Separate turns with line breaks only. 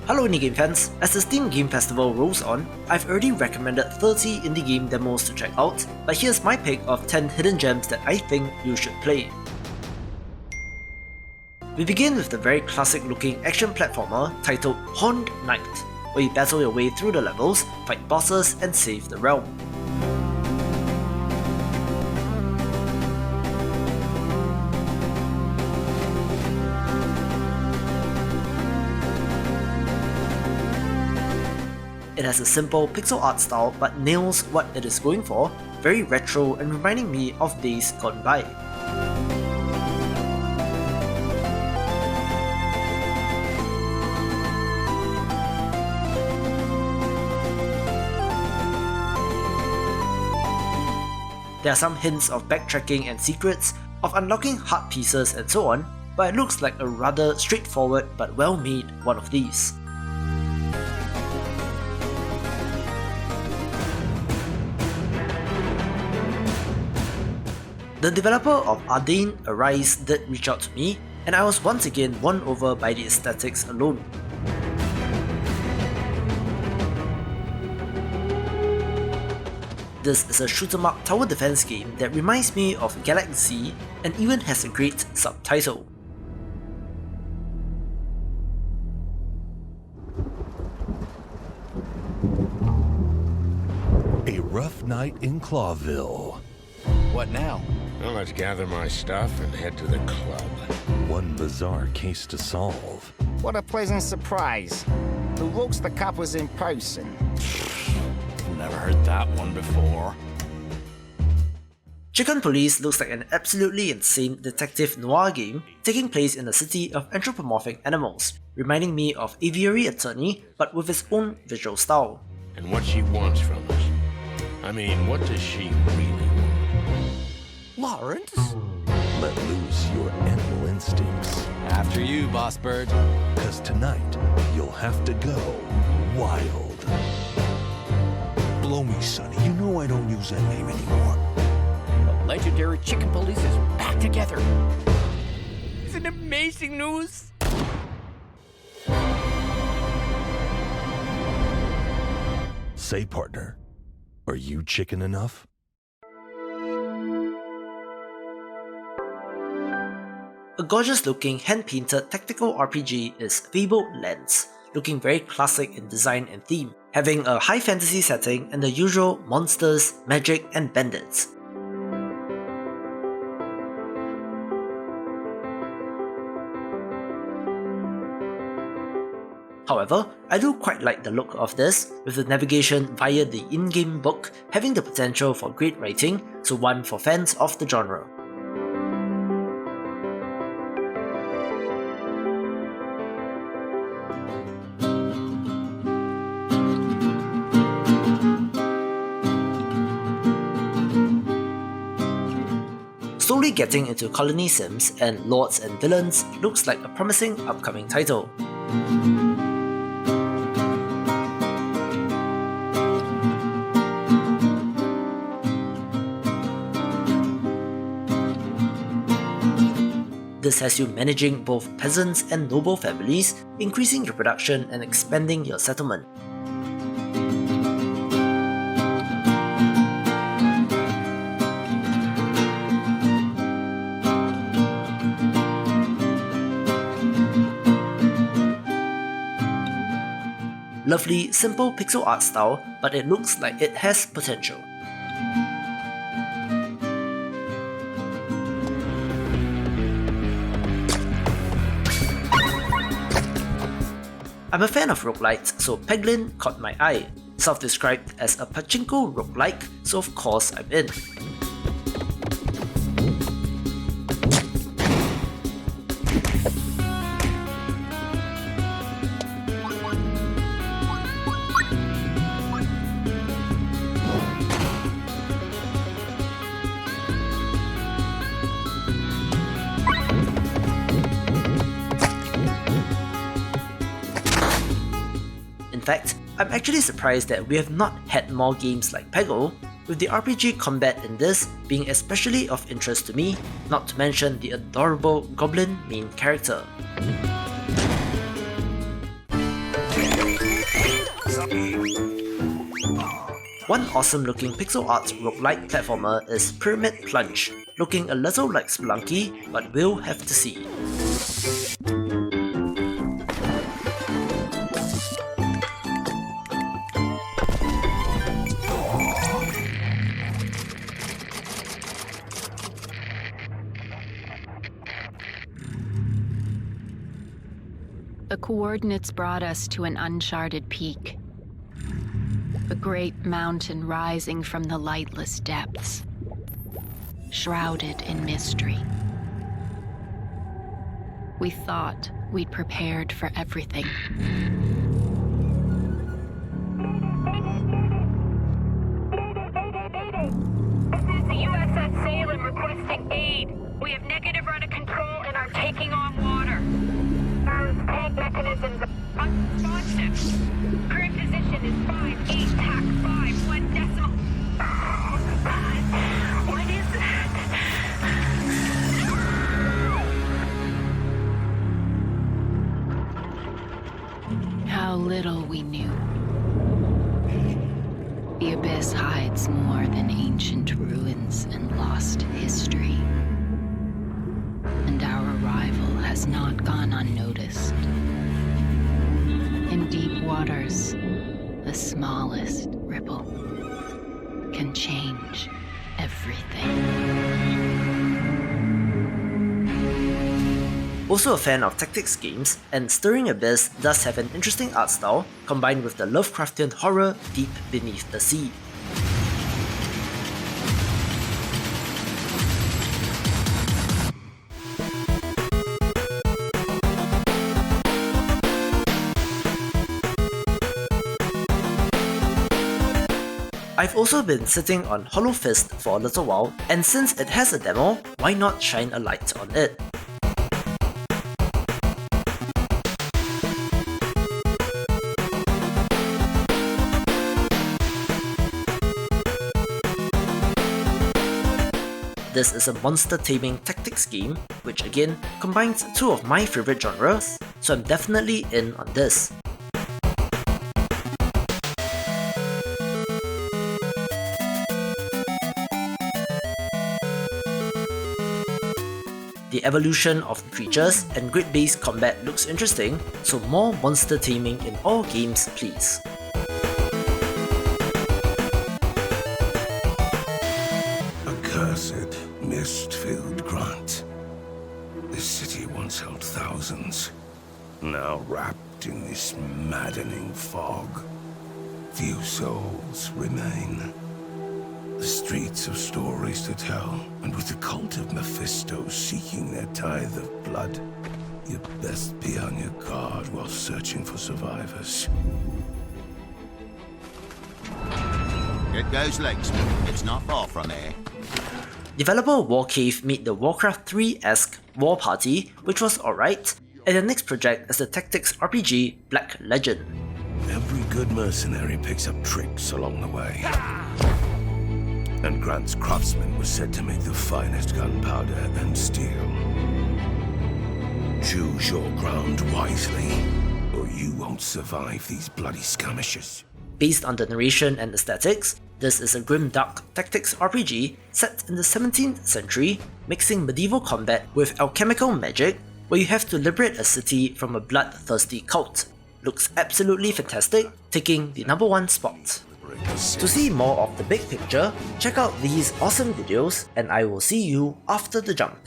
Hello indie game fans, as the Steam Game Festival rolls on, I've already recommended 30 indie game demos to check out, but here's my pick of 10 hidden gems that I think you should play. We begin with the very classic looking action platformer titled Horned Knight, where you battle your way through the levels, fight bosses and save the realm. It has a simple pixel art style but nails what it is going for, very retro and reminding me of days gone by. There are some hints of backtracking and secrets, of unlocking heart pieces and so on, but it looks like a rather straightforward but well-made one of these. The developer of Ardein.Arise did reach out to me, and I was once again won over by the aesthetics alone. This is a shoot-'em-up tower defense game that reminds me of Galaxy and even has a great subtitle.
A rough night in Clawville.
What now?
Well, let's gather my stuff and head to the club.
One bizarre case to solve.
What a pleasant surprise. Who looks the cop was in person?
Never heard that one before.
Chicken Police looks like an absolutely insane detective noir game taking place in a city of anthropomorphic animals, reminding me of Aviary Attorney but with its own visual style.
And what she wants from us. I mean, what does she really want?
Lawrence?
Let loose your animal instincts.
After you, Boss Bird.
Cause tonight, you'll have to go wild.
Blow me, Sonny. You know I don't use that name anymore.
The legendary Chicken Police is back together. Isn't it amazing news?
Say, partner, are you chicken enough?
A gorgeous looking hand-painted tactical RPG is Fabled Lands, looking very classic in design and theme, having a high fantasy setting and the usual monsters, magic and bandits. However, I do quite like the look of this, with the navigation via the in-game book having the potential for great writing, so one for fans of the genre. Slowly getting into colony sims and lords and villains looks like a promising upcoming title. This has you managing both peasants and noble families, increasing your production and expanding your settlement. Lovely, simple pixel art style, but it looks like it has potential. I'm a fan of roguelites, so Peglin caught my eye. Self-described as a pachinko roguelike, so of course I'm in. In fact, I'm actually surprised that we have not had more games like Peggle, with the RPG combat in this being especially of interest to me, not to mention the adorable goblin main character. One awesome looking pixel art roguelike platformer is Pyramid Plunge, looking a little like Spelunky, but we'll have to see.
The coordinates brought us to an uncharted peak. A great mountain rising from the lightless depths, shrouded in mystery. We thought we'd prepared for everything.
This is the USS Salem requesting aid. We have negative rudder control and are taking on water. Our tank mechanisms are unresponsive. Current position is 5-8 tack 5 1 decimal. Oh my God, what is that?
How little we knew. The abyss hides more than ancient ruins and lost history. And our arrival has not gone unnoticed. In deep waters, the smallest ripple can change everything.
Also a fan of tactics games, and Stirring Abyss does have an interesting art style, combined with the Lovecraftian horror deep beneath the sea. I've also been sitting on Holofist for a little while, and since it has a demo, why not shine a light on it? This is a monster taming tactics game, which again combines two of my favorite genres, so I'm definitely in on this. The evolution of the creatures and grid-based combat looks interesting, so more monster taming in all games please.
Accursed, mist-filled Grant. This city once held thousands, now wrapped in this maddening fog. Few souls remain. The streets have stories to tell, and with the cult of Mephisto seeking their tithe of blood, you'd best be on your guard while searching for survivors.
It goes Lakesman. It's not far from here.
Developer Warcave made the Warcraft 3-esque War Party, which was alright, and the next project is the tactics RPG Black Legend.
Every good mercenary picks up tricks along the way. And Grant's craftsman was said to make the finest gunpowder and steel. Choose your ground wisely, or you won't survive these bloody skirmishes.
Based on the narration and aesthetics, this is a grimdark tactics RPG set in the 17th century, mixing medieval combat with alchemical magic, where you have to liberate a city from a bloodthirsty cult. Looks absolutely fantastic, taking the #1 spot. To see more of the big picture, check out these awesome videos, and I will see you after the jump.